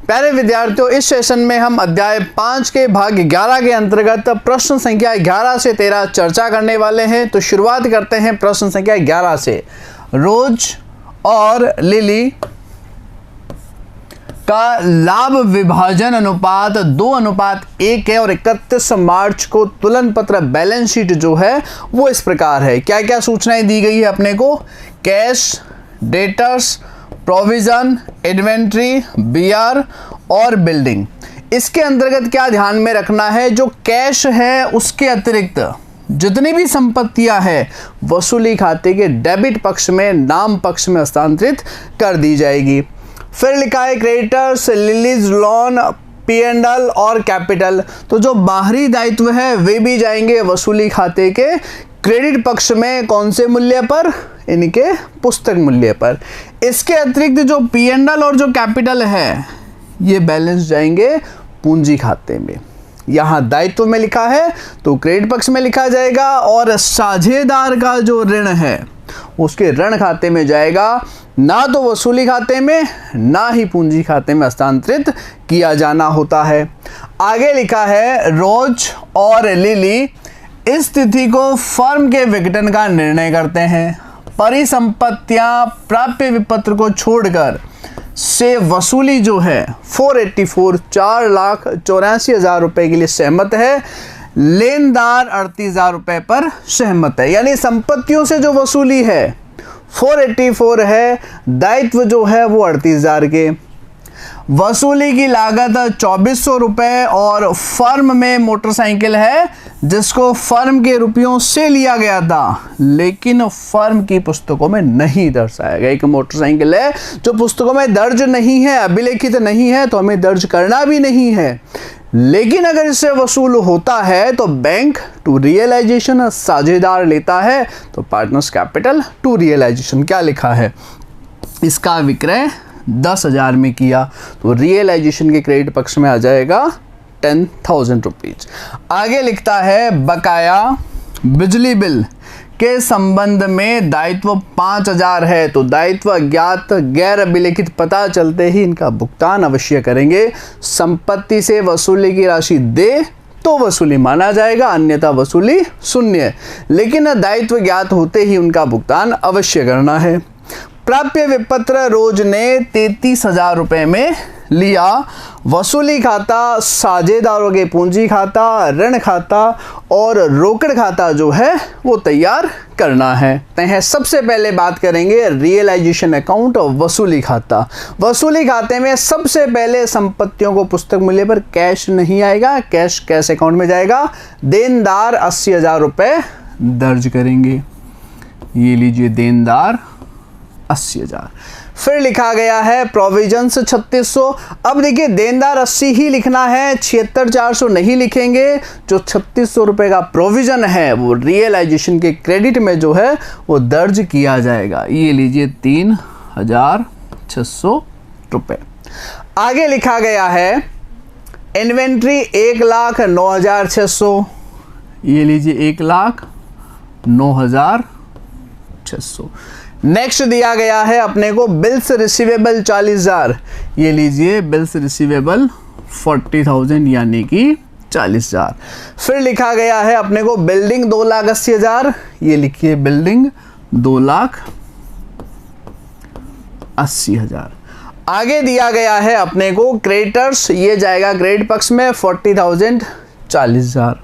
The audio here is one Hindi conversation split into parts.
प्यारे विद्यार्थियों, इस सेशन में हम अध्याय 5 के भाग 11 के अंतर्गत प्रश्न संख्या 11 से 13 चर्चा करने वाले हैं। तो शुरुआत करते हैं प्रश्न संख्या 11 से। रोज और लिली का लाभ विभाजन अनुपात 2:1 है और 31 मार्च को तुलन पत्र बैलेंस शीट जो है वो इस प्रकार है। क्या क्या सूचनाएं दी गई है अपने को? Cash, debtors, provision, inventory, BR और बिल्डिंग। इसके अंतर्गत क्या ध्यान में रखना है? जो कैश है उसके अतिरिक्त जितनी भी संपत्तियां हैं वसूली खाते के डेबिट पक्ष में, नाम पक्ष में हस्तांतरित कर दी जाएगी। फिर लिखा है क्रेडिटर्स, लिलीज लोन, P&L और कैपिटल। तो जो बाहरी दायित्व है वे भी जाएंगे वसूली खाते के क्रेडिट पक्ष में। कौन से मूल्य पर? इनके पुस्तक मूल्य पर। इसके अतिरिक्त जो P&L और जो कैपिटल है ये बैलेंस जाएंगे पूंजी खाते में। यहाँ दायित्व में लिखा है तो क्रेडिट पक्ष में लिखा जाएगा और साझेदार का जो ऋण है उसके ऋण खाते में जाएगा, ना तो वसूली खाते में ना ही पूंजी खाते में हस्तांतरित किया जाना होता है। आगे लिखा है रोज और लिली इस तिथि को फर्म के विघटन का निर्णय करते हैं। परिसंपत्तियां प्राप्य विपत्र को छोड़कर से वसूली जो है 4,84,84,000 रुपए के लिए सहमत है। लेनदार 38,000 रुपए पर सहमत है। यानी संपत्तियों से जो वसूली है 484 है, दायित्व जो है वो 38,000 के। वसूली की लागत 2,400 रुपए और फर्म में मोटरसाइकिल है जिसको फर्म के रुपयों से लिया गया था लेकिन फर्म की पुस्तकों में नहीं दर्शाया गया। एक मोटरसाइकिल है जो पुस्तकों में दर्ज नहीं है, अभिलेखित नहीं है, तो हमें दर्ज करना भी नहीं है। लेकिन अगर इससे वसूल होता है तो बैंक टू रियलाइजेशन साझेदार लेता है, तो पार्टनर्स कैपिटल टू रियलाइजेशन। क्या लिखा है? इसका विक्रय 10,000 में किया तो रियलाइजेशन के क्रेडिट पक्ष में आ जाएगा 10,000 रुपीज। आगे लिखता है बकाया बिजली बिल के संबंध में दायित्व 5,000 है तो दायित्व अज्ञात गैर अभिलेखित पता चलते ही इनका भुगतान अवश्य करेंगे। संपत्ति से वसूली की राशि दे तो वसूली माना जाएगा, अन्यथा वसूली शून्य। लेकिन दायित्व ज्ञात होते ही उनका भुगतान अवश्य करना है। प्राप्य विपत्र रोज ने 33,000 रुपए में लिया। वसूली खाता साझेदारों के पूंजी खाता, ऋण खाता और रोकड़ खाता जो है वो तैयार करना है। सबसे पहले बात करेंगे रियलाइजेशन अकाउंट और वसूली खाता। वसूली खाते में सबसे पहले संपत्तियों को पुस्तक मूल्य पर कैश नहीं आएगा, कैश कैश अकाउंट में जाएगा। देनदार 80,000 रुपए दर्ज करेंगे। ये लीजिए देनदार 80,000। फिर लिखा गया है प्रोविजंस 3600। अब देखिए देनदार 80 ही लिखना है, 76,400 नहीं लिखेंगे। जो 3600 रुपए का प्रोविजन है वो रियलाइजेशन के क्रेडिट में जो है वो दर्ज किया जाएगा। ये लीजिए 3,600 रुपए। आगे लिखा गया है इन्वेंट्री 1,09,600। ये लीजिए 1,09,600। नेक्स्ट दिया गया है अपने को बिल्स रिसीवेबल 40,000। ये लीजिए बिल्स रिसीवेबल 40,000 यानी कि 40,000। फिर लिखा गया है अपने को बिल्डिंग 2,80,000। ये लिखिए बिल्डिंग 2,80,000। आगे दिया गया है अपने को क्रेडिटर्स, ये जाएगा क्रेडिट पक्ष में 40,000 40,000।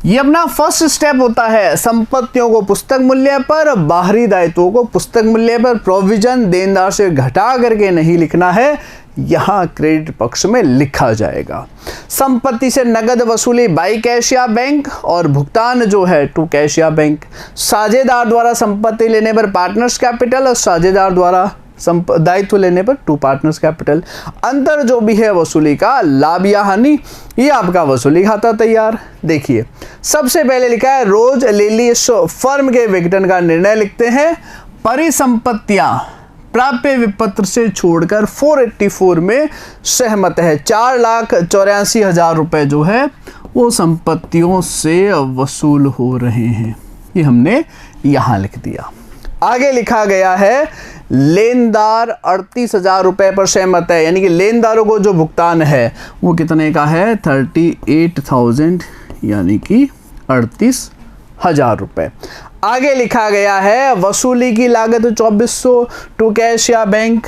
ये अपना फर्स्ट स्टेप होता है। संपत्तियों को पुस्तक मूल्य पर, बाहरी दायित्वों को पुस्तक मूल्य पर। प्रोविजन देनदार से घटा करके नहीं लिखना है, यहाँ क्रेडिट पक्ष में लिखा जाएगा। संपत्ति से नगद वसूली बाई कैश या बैंक और भुगतान जो है टू कैश या बैंक। साझेदार द्वारा संपत्ति लेने पर पार्टनर्स कैपिटल और साझेदार द्वारा दायित्व लेने पर टू पार्टनर्स कैपिटल। अंतर जो भी है वसूली का, लाभ या हानि, ये आपका वसूली खाता तैयार। देखिए सबसे पहले लिखा है रोज लिली फर्म के विघटन का निर्णय लिखते हैं। परिसंपत्तियां प्राप्य विपत्र से छोड़कर 484 में सहमत है। 4,84,000 रुपए जो है वो संपत्तियों से वसूल हो रहे हैं। ये हमने यहां लिख दिया। आगे लिखा गया है लेनदार 38,000 रुपये पर सहमत है, यानी कि लेनदारों को जो भुगतान है वो कितने का है 38,000 यानी कि 38,000 रुपये। आगे लिखा गया है वसूली की लागत 2400 टू कैश या बैंक,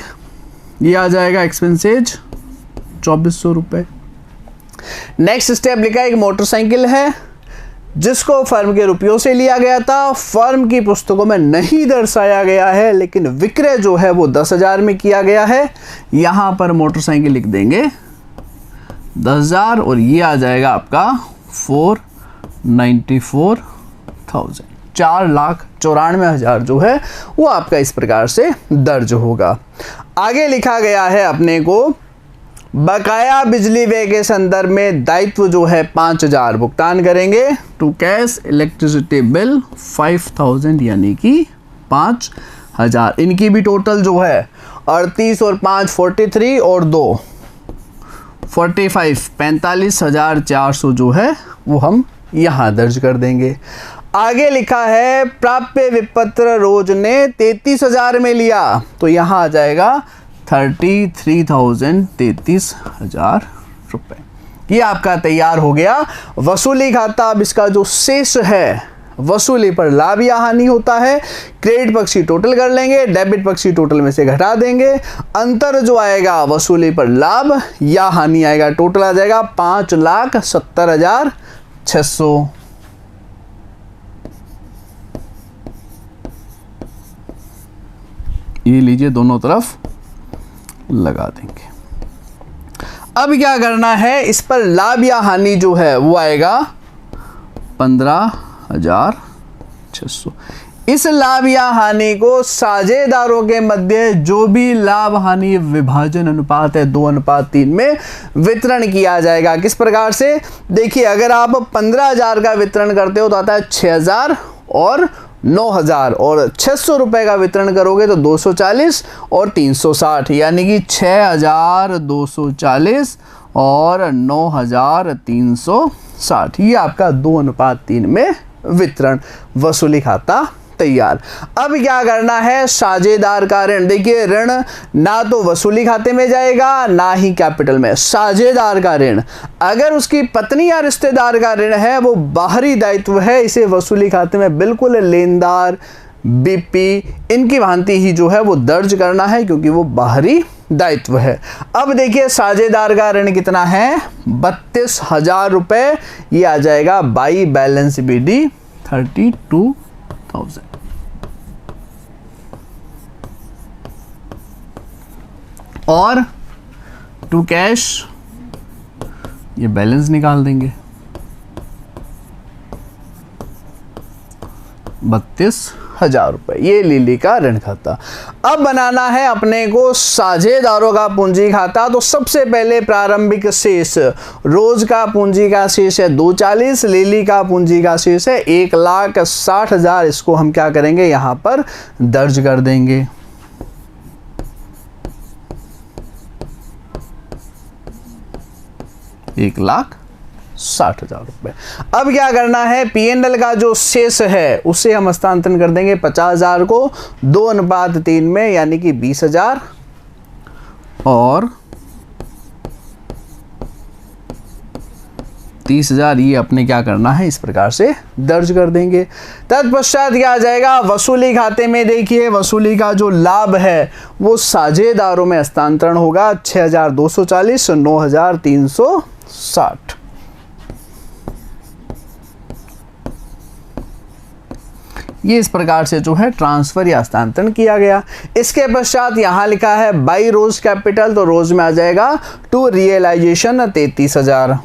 ये आ जाएगा एक्सपेंसेज 2400 रुपये। नेक्स्ट स्टेप लिखा है एक मोटरसाइकिल है जिसको फर्म के रुपयों से लिया गया था, फर्म की पुस्तकों में नहीं दर्शाया गया है लेकिन विक्रय जो है वो 10,000 में किया गया है। यहाँ पर मोटरसाइकिल लिख देंगे 10,000 और ये आ जाएगा आपका 494,000, 4,94,000 जो है वो आपका इस प्रकार से दर्ज होगा। आगे लिखा गया है अपने को बकाया बिजली व्यय के संदर्भ में दायित्व जो है 5,000 भुगतान करेंगे टू कैश इलेक्ट्रिसिटी बिल 5,000 यानी कि 5,000। इनकी भी टोटल जो है 38 और 5 43 और 2 45 45,400 जो है वो हम यहाँ दर्ज कर देंगे। आगे लिखा है प्राप्य विपत्र रोज ने 33,000 में लिया तो यहाँ आ जाएगा 33,000 रुपये। ये आपका तैयार हो गया वसूली खाता। अब इसका जो शेष है वसूली पर लाभ या हानि होता है, क्रेडिट पक्षी टोटल कर लेंगे, डेबिट पक्षी टोटल में से घटा देंगे, अंतर जो आएगा वसूली पर लाभ या हानि आएगा, टोटल आ जाएगा 5,70,600। ये लीजिए दोनों तरफ लगा देंगे। अब क्या करना है, इस पर लाभ या हानि जो है वो आएगा 15,600। इस लाभ या हानि को साझेदारों के मध्य जो भी लाभ हानि विभाजन अनुपात है 2:3 में वितरण किया जाएगा। किस प्रकार से, देखिए अगर आप 15,000 का वितरण करते हो तो आता है 6,000 और 9,000 और 600 रुपये का वितरण करोगे तो 240 और 360 यानी कि 6,240 और 9,360। ये आपका 2:3 में वितरण वसूली खाता तैयार। अब क्या करना है, साझेदार का ऋण। देखिए ऋण ना तो वसूली खाते में जाएगा ना ही कैपिटल में। साझेदार का ऋण अगर उसकी पत्नी या रिश्तेदार का ऋण है वो बाहरी दायित्व है, इसे वसूली खाते में बिल्कुल लेनदार बीपी इनकी भांति ही जो है वो दर्ज करना है क्योंकि वो बाहरी दायित्व है। अब देखिए साझेदार का ऋण कितना है 32,000 रुपये, ये आ जाएगा बाई बैलेंस बीडी 32,000। और टू कैश ये बैलेंस निकाल देंगे 32,000 रुपये, ये लिली का ऋण खाता। अब बनाना है अपने को साझेदारों का पूंजी खाता। तो सबसे पहले प्रारंभिक शेष, रोज का पूंजी का शेष है 240, लिली का पूंजी का शेष है 1,60,000। इसको हम क्या करेंगे यहाँ पर दर्ज कर देंगे। $1,60,000 रुपये। अब क्या करना है, P&L का जो शेष है उसे हम हस्तांतरण कर देंगे 50,000 को 2:3 में यानी कि 20,000 और 30,000। ये अपने क्या करना है इस प्रकार से दर्ज कर देंगे। तत्पश्चात क्या आ जाएगा वसूली खाते में। देखिए वसूली का जो लाभ है वो साझेदारों में हस्तांतरण होगा 6,240 9,360। ये इस प्रकार से जो है ट्रांसफर या हस्तांतरण किया गया। इसके पश्चात यहाँ लिखा है बाई रोज कैपिटल, तो रोज में आ जाएगा टू रियलाइजेशन 33,000।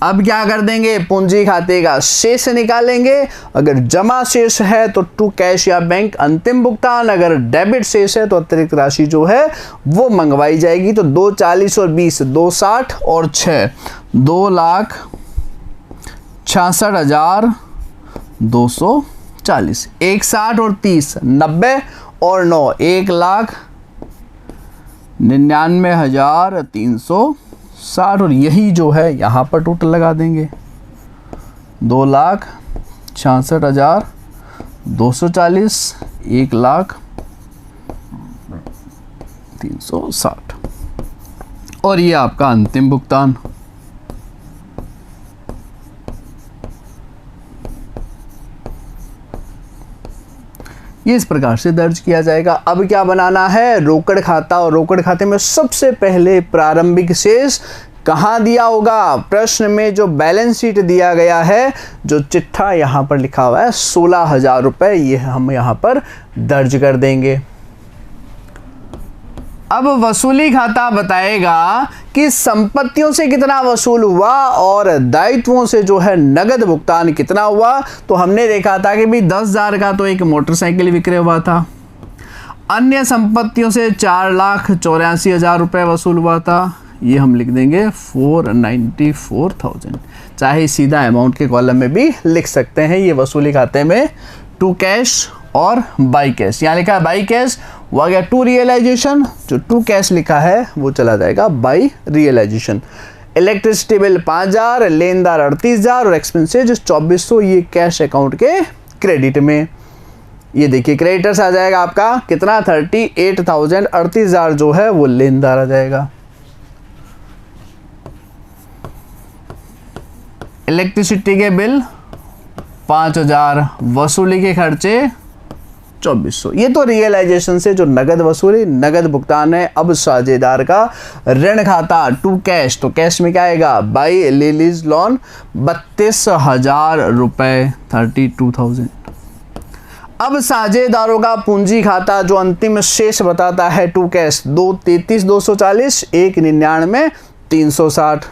अब क्या कर देंगे, पूंजी खाते का शेष निकालेंगे। अगर जमा शेष है तो टू कैश या बैंक अंतिम भुगतान, अगर डेबिट शेष है तो अतिरिक्त राशि जो है वो मंगवाई जाएगी। तो 240 और 20 260 और 6 2,66,240, 160 और 30 90 और 9 1,99,360 और यही जो है यहाँ पर टोटल लगा देंगे 2,99,360 66,240, 1,03,60 और ये आपका अंतिम भुगतान। ये इस प्रकार से दर्ज किया जाएगा। अब क्या बनाना है, रोकड़ खाता, और रोकड़ खाते में सबसे पहले प्रारंभिक शेष कहाँ दिया होगा, प्रश्न में जो बैलेंस शीट दिया गया है, जो चिट्ठा यहाँ पर लिखा हुआ है 16,000 रुपये, ये हम यहाँ पर दर्ज कर देंगे। अब वसूली खाता बताएगा कि संपत्तियों से कितना वसूल हुआ और दायित्वों से जो है नगद भुगतान कितना हुआ। तो हमने देखा था कि भाई 10,000 का तो एक मोटरसाइकिल विक्रय हुआ था, अन्य संपत्तियों से 4,84,000 रुपये वसूल हुआ था, ये हम लिख देंगे 494,000। चाहे सीधा अमाउंट के कॉलम में भी लिख सकते हैं। ये वसूली खाते में टू कैश और बाई कैश, यहाँ लिखा है बाई कैश, वो आ गया टू रियलाइजेशन, जो टू कैश लिखा है वो चला जाएगा बाई रियलाइजेशन। इलेक्ट्रिसिटी बिल 5,000, लेनदार 38,000 और एक्सपेंसेज 2,400, ये कैश अकाउंट के क्रेडिट में। ये देखिए क्रेडिटर्स आ जाएगा आपका कितना 38,000, 38,000 जो है वो लेनदार आ जाएगा। इलेक्ट्रिसिटी के बिल 5,000, वसूली के खर्चे 2,400। ये तो रियलाइजेशन से जो नगद वसूली नगद भुगतान है। अब साझेदार का ऋण खाता टू कैश, तो कैश में क्या आएगा, बाई लीज लोन 32,000 रुपये 32,000। अब साझेदारों का पूंजी खाता जो अंतिम शेष बताता है टू कैश 2,33,240, 1,99, 360।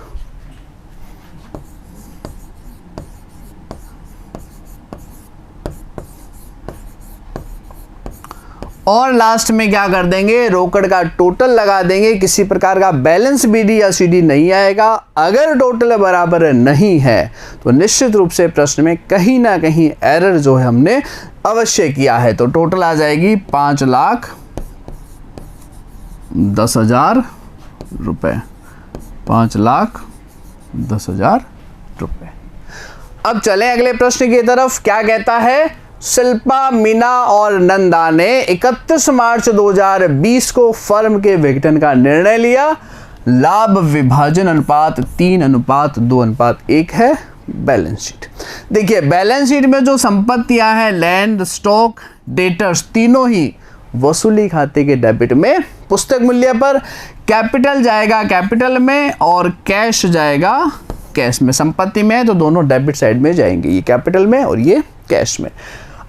और लास्ट में क्या कर देंगे, रोकड़ का टोटल लगा देंगे। किसी प्रकार का बैलेंस बीडी या सीडी नहीं आएगा। अगर टोटल बराबर नहीं है तो निश्चित रूप से प्रश्न में कहीं ना कहीं एरर जो है हमने अवश्य किया है। तो टोटल आ जाएगी 5,10,000 रुपये, 5,10,000 रुपये। अब चलें अगले प्रश्न की तरफ। क्या कहता है, शिल्पा, मीना और नंदा ने 31 मार्च 2020 को फर्म के विघटन का निर्णय लिया। लाभ विभाजन अनुपात 3:2:1 है। बैलेंस शीट देखिए, बैलेंस शीट में जो संपत्तियां हैं, लैंड, स्टॉक, डेटर्स, तीनों ही वसूली खाते के डेबिट में पुस्तक मूल्य पर। कैपिटल जाएगा कैपिटल में और कैश जाएगा कैश में। संपत्ति में है तो दोनों डेबिट साइड में जाएंगे, ये कैपिटल में और ये कैश में।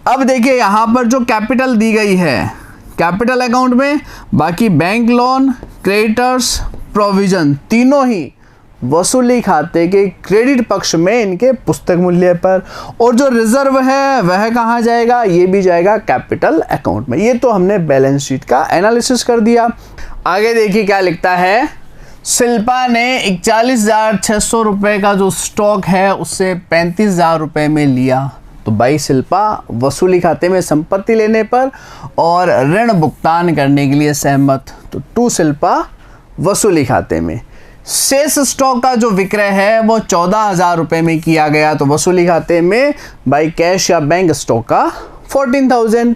अब देखिए यहाँ पर जो कैपिटल दी गई है कैपिटल अकाउंट में, बाकी बैंक लोन, क्रेडिटर्स, प्रोविजन तीनों ही वसूली खाते के क्रेडिट पक्ष में इनके पुस्तक मूल्य पर। और जो रिजर्व है वह कहाँ जाएगा, ये भी जाएगा कैपिटल अकाउंट में। ये तो हमने बैलेंस शीट का एनालिसिस कर दिया। आगे देखिए क्या लिखता है, शिल्पा ने 41,600 रुपये का जो स्टॉक है उससे 35,000 रुपये में लिया। तो बाई शिल्पा वसूली खाते में संपत्ति लेने पर और ऋण भुगतान करने के लिए सहमत। तो टू शिल्पा वसूली खाते में। शेष स्टॉक का जो विक्रय है वो 14,000 रुपये में किया गया। तो वसूली खाते में बाई कैश या बैंक स्टॉक का 14,000।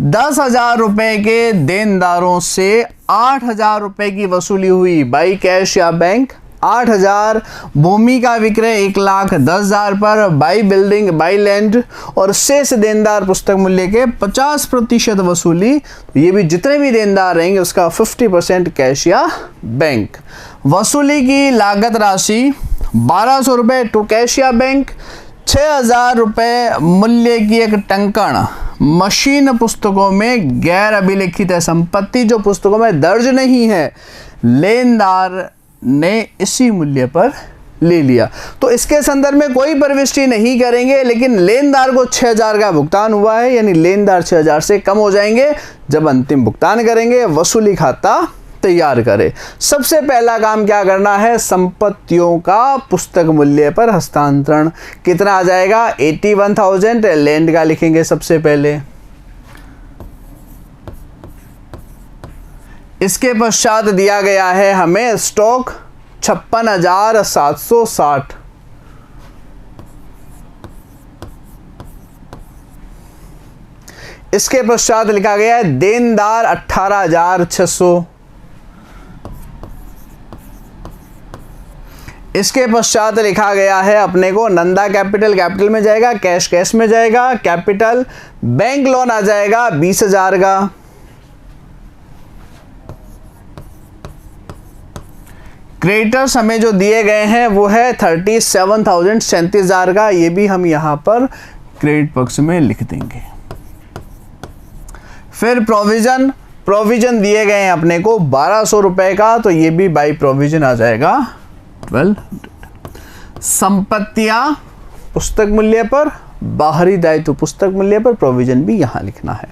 10,000 रुपये के देनदारों से 8,000 रुपये की वसूली हुई बाई कैश या बैंक 8,000। भूमि का विक्रय 1,10,000 पर बाई बिल्डिंग बाई लैंड और शेष देनदार पुस्तक मूल्य के 50% वसूली। ये भी जितने भी देनदार रहेंगे उसका 50% कैश या बैंक। वसूली की लागत राशि 1,200 रुपये टू कैश या बैंक। 6,000 रुपये मूल्य की एक टंकण मशीन पुस्तकों में गैर अभिलिखित है संपत्ति जो पुस्तकों में दर्ज नहीं है, लेनदार ने इसी मूल्य पर ले लिया। तो इसके संदर्भ में कोई प्रविष्टि नहीं करेंगे, लेकिन लेनदार को 6,000 का भुगतान हुआ है, यानी लेनदार 6,000 से कम हो जाएंगे जब अंतिम भुगतान करेंगे। वसूली खाता तैयार करें। सबसे पहला काम क्या करना है, संपत्तियों का पुस्तक मूल्य पर हस्तांतरण। कितना आ जाएगा 81,000। लैंड का लिखेंगे सबसे पहले। इसके पश्चात दिया गया है हमें स्टॉक 56,760। इसके पश्चात लिखा गया है देनदार 18,600। इसके पश्चात लिखा गया है अपने को नंदा कैपिटल में जाएगा, कैश में जाएगा, कैपिटल बैंक लोन आ जाएगा 20,000 का। क्रेडिटर्स हमें जो दिए गए हैं वो है 37,000 37,000 का, ये भी हम यहां पर क्रेडिट पक्ष में लिख देंगे। फिर प्रोविजन दिए गए हैं अपने को 1,200 रुपए का, तो ये भी बाई प्रोविजन आ जाएगा 1200। संपत्तियां पुस्तक मूल्य पर, बाहरी दायित्व पुस्तक मूल्य पर, प्रोविजन भी यहां लिखना है।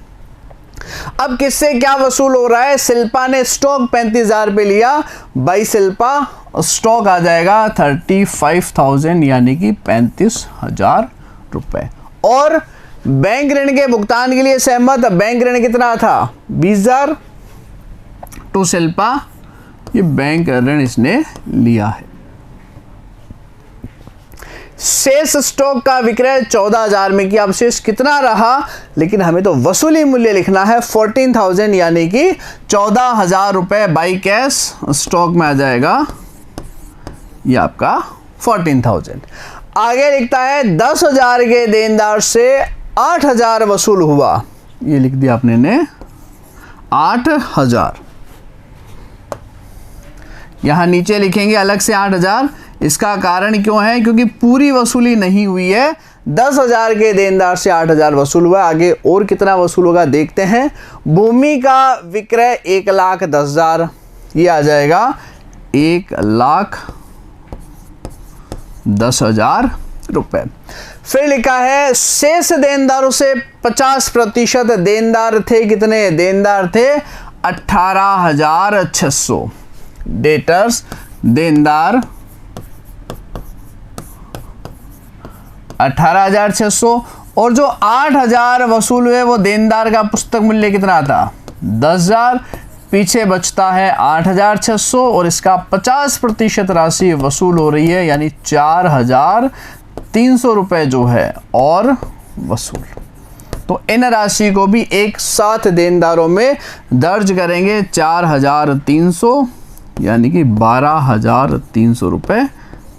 अब किससे क्या वसूल हो रहा है? शिल्पा ने स्टॉक 35,000 पे लिया, बाई शिल्पा स्टॉक आ जाएगा 35,000 यानी कि 35,000 रुपए। और बैंक ऋण के भुगतान के लिए सहमत। बैंक ऋण कितना था? 20,000 टू शिल्पा, ये बैंक ऋण इसने लिया है। शेष स्टॉक का विक्रय 14,000 में किया। अब शेष कितना रहा, लेकिन हमें तो वसूली मूल्य लिखना है 14,000 यानी कि 14,000 रुपए बाई कैश स्टॉक में आ जाएगा, ये आपका 14,000। आगे लिखता है 10,000 के देनदार से 8,000 वसूल हुआ, ये लिख दिया आपने ने 8,000। यहां नीचे लिखेंगे अलग से 8,000। इसका कारण क्यों है? क्योंकि पूरी वसूली नहीं हुई है। 10,000 के देनदार से 8,000 वसूल हुआ। आगे और कितना वसूल होगा देखते हैं। भूमि का विक्रय 1,10,000, ये आ जाएगा 1,10,000 रुपए। फिर लिखा है शेष देनदारों से 50% देनदार थे कितने? देनदार थे 18,600। डेटर्स देनदार 18,600, और जो 8,000 वसूल हुए वो देनदार का पुस्तक मूल्य कितना था? 10,000। पीछे बचता है 8,600 और इसका 50% राशि वसूल हो रही है, यानी 4,300 रुपए जो है और वसूल। तो इन राशि को भी एक साथ देनदारों में दर्ज करेंगे। 4,300 यानी कि 12,300 रुपए,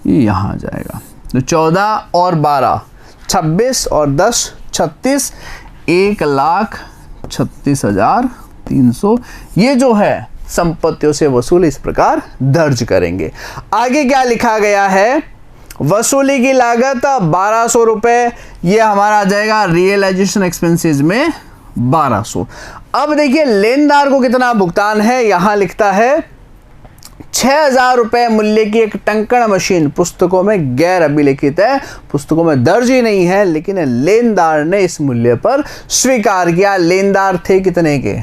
ये यहाँ आ जाएगा। तो 14 और 12 26 और 10 36, 1,36,300 ये जो है संपत्तियों से वसूल इस प्रकार दर्ज करेंगे। आगे क्या लिखा गया है? वसूली की लागत 1,200 रुपए, ये हमारा आ जाएगा रियलाइजेशन एक्सपेंसेस में 1,200। अब देखिए लेनदार को कितना भुगतान है, यहां लिखता है 6,000 रुपए मूल्य की एक टंकण मशीन, पुस्तकों में गैर अभिलिखित है, पुस्तकों में दर्ज ही नहीं है, लेकिन लेनदार ने इस मूल्य पर स्वीकार किया। लेनदार थे कितने के?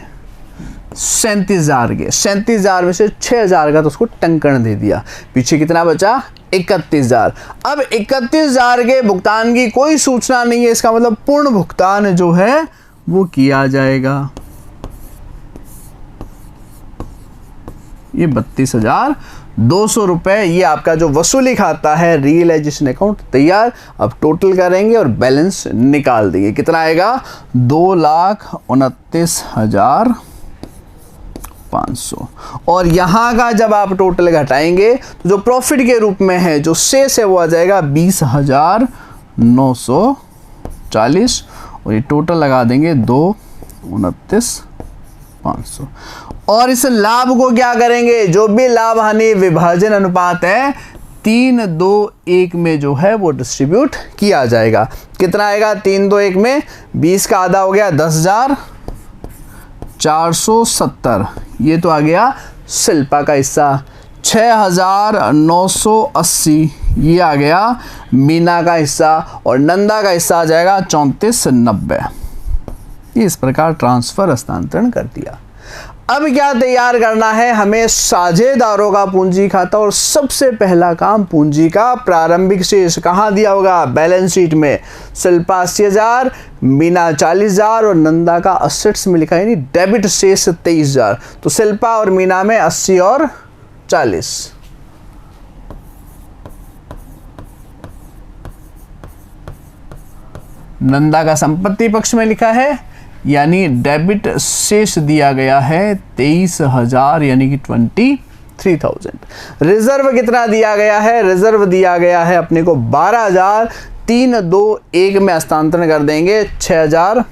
37,000 के। 37,000 में से 6,000 का तो उसको टंकण दे दिया। पीछे कितना बचा? 31,000। अब 31,000 के भुगतान की कोई सूचना नहीं है, इसका मतलब पूर्ण भुगतान जो है वो किया जाएगा। ये 32,200 रुपए, ये आपका जो वसूली खाता है रियलाइजेशन अकाउंट तैयार। अब टोटल करेंगे और बैलेंस निकाल देंगे। कितना आएगा? 2,29,500। और यहाँ का जब आप टोटल घटाएंगे तो जो प्रॉफिट के रूप में है, जो शेष है वो आ जाएगा 20,940, और ये टोटल लगा देंगे 2,29,500। और इस लाभ को क्या करेंगे? जो भी लाभ हानि विभाजन अनुपात है 3:2:1 में जो है वो डिस्ट्रीब्यूट किया जाएगा। कितना आएगा? 3:2:1 में 20 का आधा हो गया 10,470, ये तो आ गया शिल्पा का हिस्सा। 6,980 ये आ गया मीना का हिस्सा, और नंदा का हिस्सा आ जाएगा 3490। इस प्रकार ट्रांसफर हस्तांतरण कर दिया। अब क्या तैयार करना है हमें? साझेदारों का पूंजी खाता, और सबसे पहला काम पूंजी का प्रारंभिक शेष कहाँ दिया होगा? बैलेंस शीट में। शिल्पा 80,000, मीना 40,000 और नंदा का असेट्स में लिखा है, यानी डेबिट शेष 23,000। तो शिल्पा और मीना में 80 और 40। नंदा का संपत्ति पक्ष में लिखा है यानी डेबिट शेष दिया गया है 23,000 यानी कि 23,000। रिजर्व कितना दिया गया है? रिजर्व दिया गया है अपने को 12,000। 3, 2, 1 में हस्तांतरण कर देंगे। 6,000,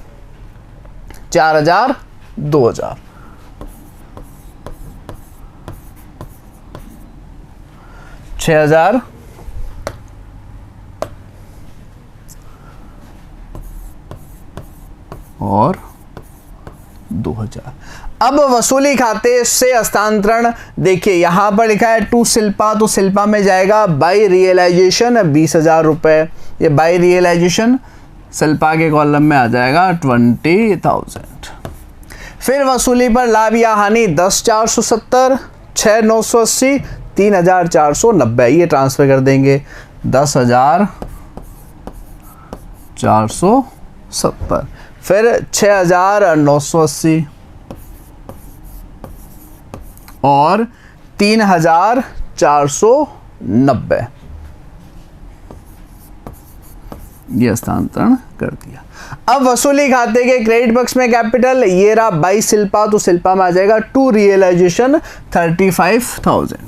4,000, 2,000। 6,000 और 2,000। अब वसूली खाते से हस्तांतरण देखिए, यहां पर लिखा है टू शिल्पा, तो शिल्पा में जाएगा बाई रियलाइजेशन 20,000 रुपए। ये बाई रियलाइजेशन शिल्पा के कॉलम में आ जाएगा 20,000। फिर वसूली पर लाभ या हानि 10,470, 6,980, 3,490, ये ट्रांसफर कर देंगे। 10,470, फिर 6,980 और 3,490, ये हस्तांतरण कर दिया। अब वसूली खाते के क्रेडिट पक्ष में कैपिटल, ये रहा बाई शिल्पा, तो शिल्पा में आ जाएगा टू रियलाइजेशन 35,000।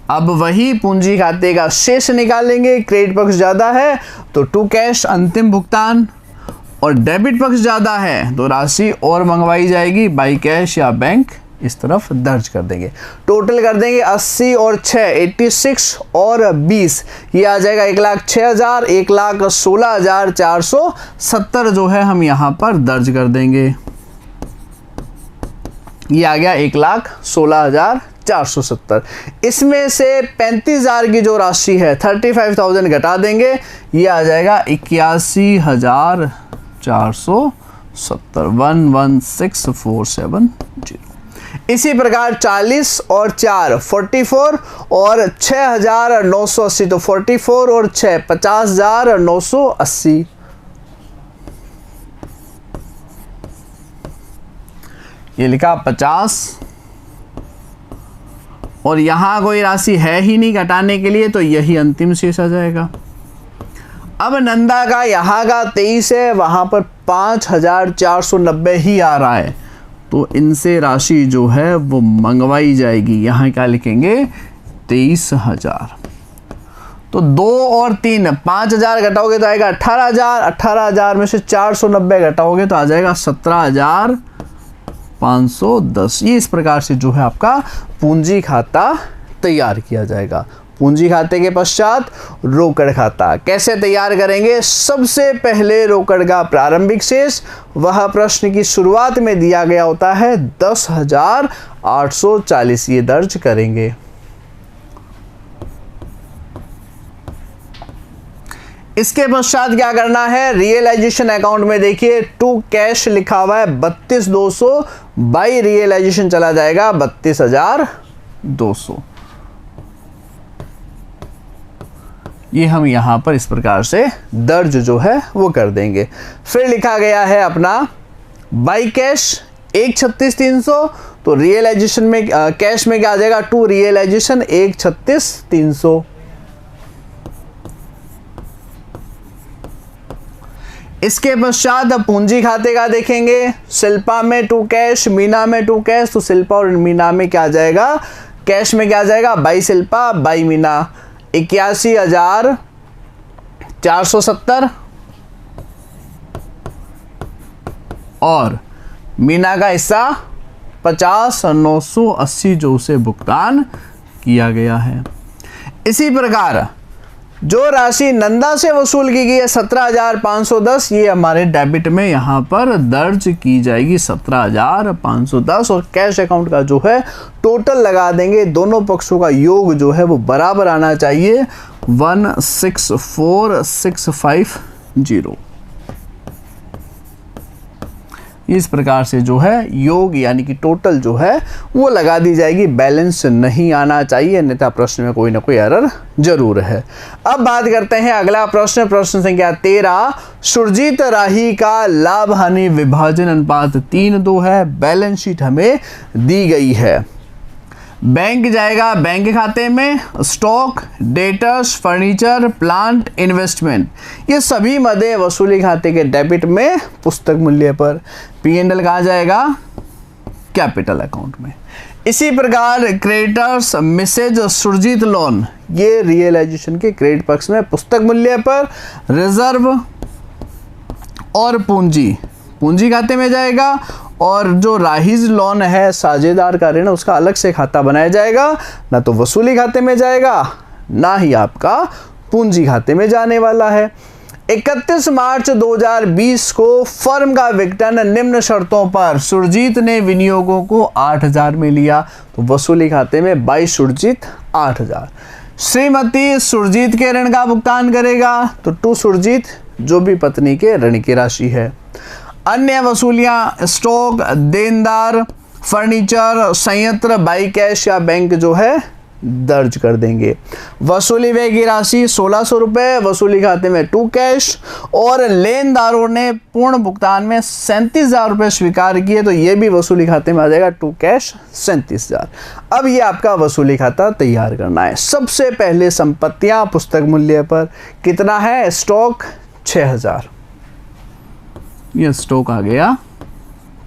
अब वही पूंजी खाते का शेष निकालेंगे। क्रेडिट पक्ष ज्यादा है तो टू कैश अंतिम भुगतान, और डेबिट पक्ष ज्यादा है तो राशि और मंगवाई जाएगी बाई कैश या बैंक, इस तरफ दर्ज कर देंगे। टोटल कर देंगे 80 और 6 86 और 20, ये आ जाएगा 1,06,000, 1,16,470 जो है हम यहाँ पर दर्ज कर देंगे। ये आ गया 1,16,470। इसमें से 35,000 की जो राशि है 35,000 घटा देंगे, ये आ जाएगा 81,470, 116,470। इसी प्रकार 40 और 4 44 और 6,980, तो 44 और 6 50,980। ये लिखा 50, और यहां कोई राशि है ही नहीं घटाने के लिए, तो यही अंतिम शेष आ जाएगा। अब नंदा का यहाँ का 23 है, वहां पर 5,490 ही आ रहा है, तो इनसे राशि जो है वो मंगवाई जाएगी। यहाँ क्या लिखेंगे? 23,000। तो 2 और 3 5,000 घटाओगे तो आएगा 18,000। 18,000 में से 490 घटाओगे तो आ जाएगा 17,510। ये इस प्रकार से जो है आपका पूंजी खाता तैयार किया जाएगा। पूंजी खाते के पश्चात रोकड़ खाता कैसे तैयार करेंगे? सबसे पहले रोकड़ का प्रारंभिक शेष वह प्रश्न की शुरुआत में दिया गया होता है 10,840, ये दर्ज करेंगे। इसके पश्चात क्या करना है? रियलाइजेशन अकाउंट में देखिए टू कैश लिखा हुआ है 32,200, बाई रियलाइजेशन चला जाएगा 32,200। ये हम यहां पर इस प्रकार से दर्ज जो है वो कर देंगे। फिर लिखा गया है अपना बाई कैश 1,36,300, तो रियलाइजेशन में कैश में क्या आ जाएगा? To realisation 1,36,300। इसके पश्चात पूंजी खाते का देखेंगे। शिल्पा में टू कैश, मीना में टू कैश, तो शिल्पा और मीना में क्या आ जाएगा? कैश में क्या आ जाएगा? बाई शिल्पा बाई मीना 81,470, और मीना का हिस्सा 50,980 जो उसे भुगतान किया गया है। इसी प्रकार जो राशि नंदा से वसूल की गई है 17,510, ये हमारे डेबिट में यहाँ पर दर्ज की जाएगी 17,510, और कैश अकाउंट का जो है टोटल लगा देंगे। दोनों पक्षों का योग जो है वो बराबर आना चाहिए 164,650। इस प्रकार से जो है योग यानी कि टोटल जो है वो लगा दी जाएगी। बैलेंस नहीं आना चाहिए, अन्यथा प्रश्न में कोई ना कोई एरर जरूर है। अब बात करते हैं अगला प्रश्न, प्रश्न संख्या 13। सुरजीत राही का लाभ हानि विभाजन अनुपात 3:2 है। बैलेंस शीट हमें दी गई है। बैंक जाएगा बैंक खाते में, stock, debtors, furniture, plant, investment, ये सभी मदे वसूली खाते के डेबिट में पुस्तक मूल्य पर। P&L कहाँ जाएगा? कैपिटल अकाउंट में। इसी प्रकार क्रेडिटर्स, मिसेज सुरजीत लोन, ये रियलाइजेशन के क्रेडिट पक्ष में पुस्तक मूल्य पर। रिजर्व और पूंजी खाते में जाएगा, और जो राहिज लोन है साझेदार का ऋण, उसका अलग से खाता बनाया जाएगा, ना तो वसूली खाते में जाएगा ना ही आपका पूंजी खाते में जाने वाला है। 31 मार्च 2020 को फर्म का विघटन निम्न शर्तों पर सुरजीत ने विनियोगों को 8000 में लिया, तो वसूली खाते में 22 सुरजीत 8000। श्रीमती सुरजीत के ऋण का भुगतान करेगा, तो टू सुरजीत जो भी पत्नी के ऋण की राशि है। अन्य वसूलियां स्टॉक, देनदार, फर्नीचर, संयंत्र बाई कैश या बैंक जो है दर्ज कर देंगे। वसूली व्यय की राशि 1600 रुपये, वसूली खाते में टू कैश, और लेनदारों ने पूर्ण भुगतान में 37,000 रुपये स्वीकार किए, तो ये भी वसूली खाते में आ जाएगा टू कैश 37,000। अब ये आपका वसूली खाता तैयार करना है। सबसे पहले संपत्तियां पुस्तक मूल्य पर कितना है? स्टॉक 6000, ये स्टॉक आ गया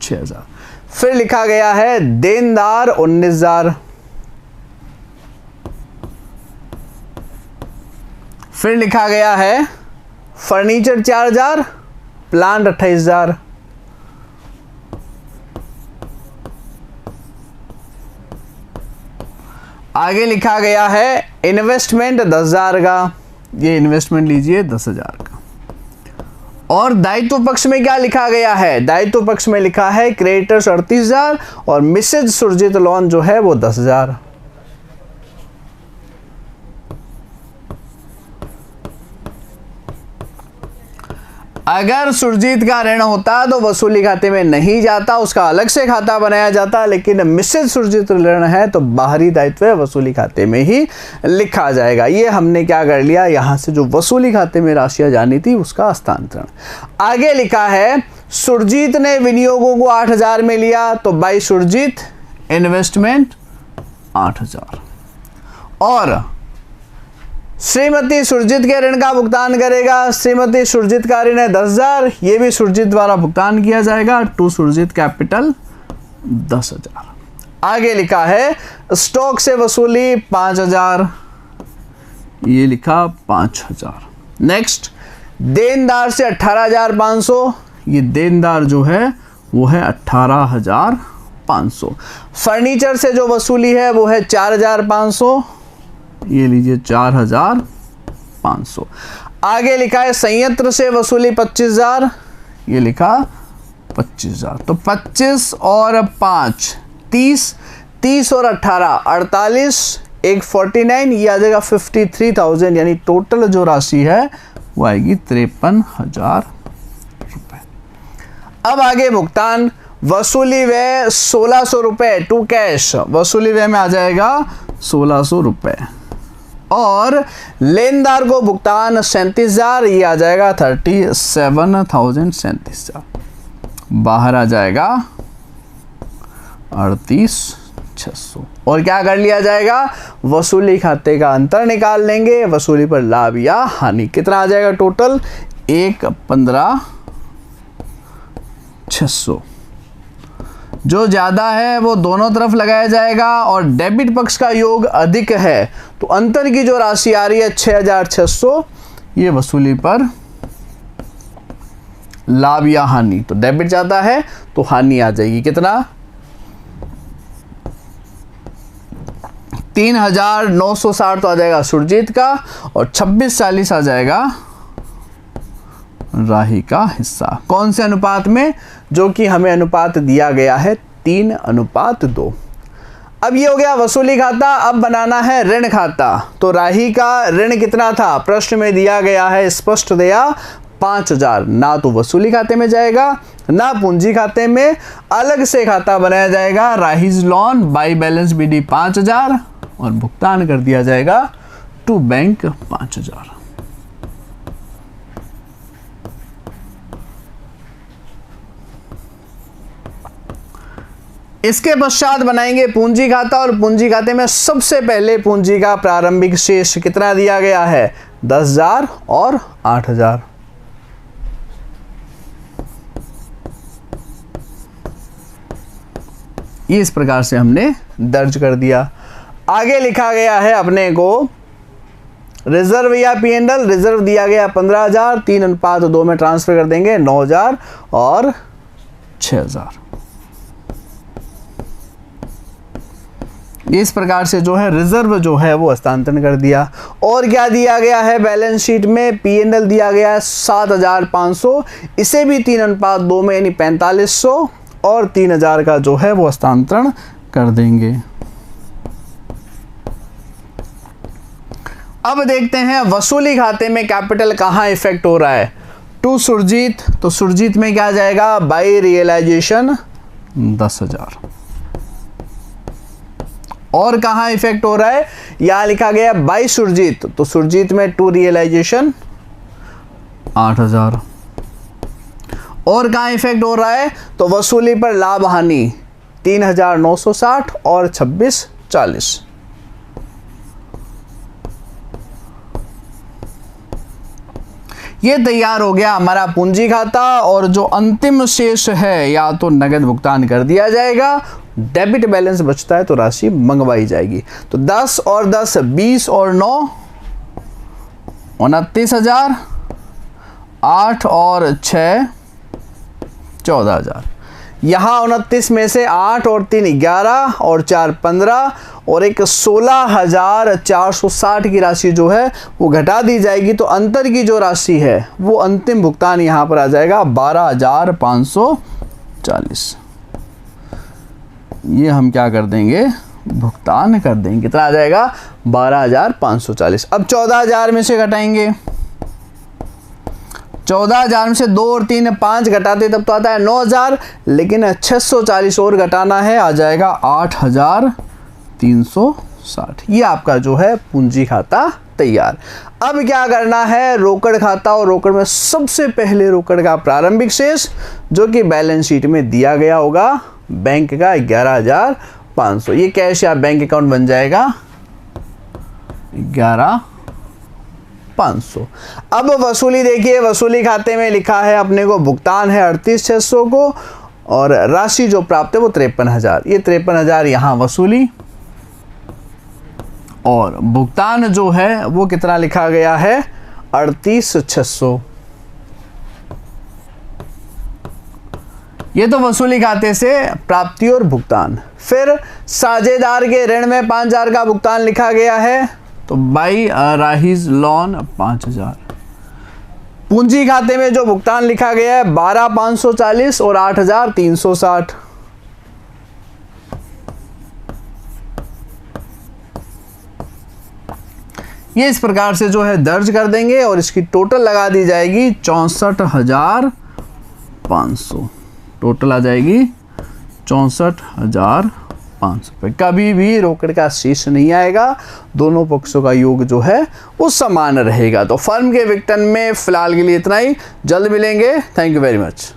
6000। फिर लिखा गया है देनदार 19,000, फिर लिखा गया है फर्नीचर 4000, प्लांट 28,000, आगे लिखा गया है इन्वेस्टमेंट 10,000 का, ये इन्वेस्टमेंट लीजिए 10,000 का। और दायित्व पक्ष में क्या लिखा गया है? दायित्व पक्ष में लिखा है क्रेडिटर्स 38,000 और मिसेज सुरजीत लोन जो है वो 10,000। अगर सुरजीत का ऋण होता तो वसूली खाते में नहीं जाता, उसका अलग से खाता बनाया जाता, लेकिन मिसेज सुरजीत ऋण है तो बाहरी दायित्व वसूली खाते में ही लिखा जाएगा। ये हमने क्या कर लिया, यहां से जो वसूली खाते में राशियां जानी थी उसका हस्तांतरण। आगे लिखा है सुरजीत ने विनियोगों को 8000 में लिया, तो बाई सुरजीत इन्वेस्टमेंट 8000, और श्रीमती सुरजीत के ऋण का भुगतान करेगा। श्रीमती सुरजीत का ऋण है 10,000, ये भी सुरजीत द्वारा भुगतान किया जाएगा, टू सुरजीत कैपिटल 10,000। आगे लिखा है स्टॉक से वसूली 5,000, ये लिखा 5,000। नेक्स्ट देनदार से 18,500, ये देनदार जो है वो है 18,500। फर्नीचर से जो वसूली है वो है 4,500, ये लीजिए 4,500। आगे लिखा है संयंत्र से वसूली 25,000, ये लिखा 25,000। तो 25 और 5 30, 30 और 18 48, एक 49, ये आ जाएगा 53,000, यानी टोटल जो राशि है वो आएगी 53,000 रुपए। अब आगे भुगतान। वसूली व्यय 1600 रुपए टू कैश, वसूली व्यय में आ जाएगा 1600 रुपए, और लेनदार को भुगतान 37,000, ये आ जाएगा 37,037। बाहर आ जाएगा 38,600। और क्या कर लिया जाएगा? वसूली खाते का अंतर निकाल लेंगे, वसूली पर लाभ या हानि। कितना आ जाएगा टोटल? 1,15,600। जो ज़्यादा है वो दोनों तरफ लगाया जाएगा, और डेबिट पक्ष का योग अधिक है तो अंतर की जो राशि आ रही है 6,600, ये वसूली पर लाभ या हानि। तो डेबिट ज़्यादा है तो हानि आ जाएगी। कितना? 3,960 तो आ जाएगा सुरजीत का, और 2640 आ जाएगा राही का हिस्सा। कौन से अनुपात में? जो कि हमें अनुपात दिया गया है 3:2। अब ये हो गया वसूली खाता। अब बनाना है ऋण खाता। तो राही का ऋण कितना था? प्रश्न में दिया गया है, स्पष्ट दिया 5,000। ना तो वसूली खाते में जाएगा ना पूंजी खाते में, अलग से खाता बनाया जाएगा। राहीज लोन बाई बैलेंस BD 5,000, और भुगतान कर दिया जाएगा टू बैंक 5,000। इसके पश्चात बनाएंगे पूंजी खाता, और पूंजी खाते में सबसे पहले पूंजी का प्रारंभिक शेष कितना दिया गया है, 10,000 और 8,000। ये इस प्रकार से हमने दर्ज कर दिया। आगे लिखा गया है अपने को रिजर्व या P&L। रिजर्व दिया गया 15,000, 3:2 में ट्रांसफर कर देंगे 9,000 और 6,000। इस प्रकार से जो है रिजर्व जो है वो हस्तांतरण कर दिया। और क्या दिया गया है बैलेंस शीट में, P&L दिया गया है 7,500, इसे भी 3:2 में यानी 4,500 और 3,000 का जो है वो हस्तांतरण कर देंगे। अब देखते हैं वसूली खाते में कैपिटल कहाँ इफेक्ट हो रहा है। टू सुरजीत, तो सुरजीत में क्या जाएगा, बाई रियलाइजेशन 10,000। और कहाँ इफेक्ट हो रहा है, यहां लिखा गया बाई सुरजीत, तो सुरजीत में टू रियलाइजेशन 8,000। और कहाँ इफेक्ट हो रहा है, तो वसूली पर लाभ हानि 3,960 और 2640। ये तैयार हो गया हमारा पूंजी खाता। और जो अंतिम शेष है या तो नगद भुगतान कर दिया जाएगा, डेबिट बैलेंस बचता है तो राशि मंगवाई जाएगी। तो 10 और 10 20 और 9 29,000, 8 और 6 14,000। यहाँ 29 में से 8 और 3 11 और 4 15 और एक 16,460 की राशि जो है वो घटा दी जाएगी। तो अंतर की जो राशि है वो अंतिम भुगतान यहाँ पर आ जाएगा 12,540। ये हम क्या कर देंगे, भुगतान कर देंगे। कितना आ जाएगा, 12,540। अब 14,000 में से घटाएंगे, 14,000 में से 2 और 3 5 घटाते तब तो आता है 9,000, लेकिन 640 और घटाना है, आ जाएगा 8,360। ये आपका जो है पूंजी खाता तैयार। अब क्या करना है, रोकड़ खाता। और रोकड़ में सबसे पहले रोकड़ का प्रारंभिक शेष जो कि बैलेंस शीट में दिया गया होगा, बैंक का 11,500। ये कैश या बैंक अकाउंट बन जाएगा 11,500। अब वसूली देखिए, वसूली खाते में लिखा है अपने को भुगतान है 38,600 को, और राशि जो प्राप्त है वो 53,000। ये 53,000 यहाँ वसूली, और भुगतान जो है वो कितना लिखा गया है, 38,600। ये तो वसूली खाते से प्राप्ति और भुगतान। फिर साझेदार के ऋण में 5,000 का भुगतान लिखा गया है, तो बाई राहीज लोन 5,000। पूंजी खाते में जो भुगतान लिखा गया है 12,540 और 8,360। ये इस प्रकार से जो है दर्ज कर देंगे, और इसकी टोटल लगा दी जाएगी 64,500। टोटल आ जाएगी 64,500 रुपये। कभी भी रोकड़ का शेष नहीं आएगा, दोनों पक्षों का योग जो है वो समान रहेगा। तो फर्म के विघटन में फिलहाल के लिए इतना ही, जल्द मिलेंगे। Thank you very much.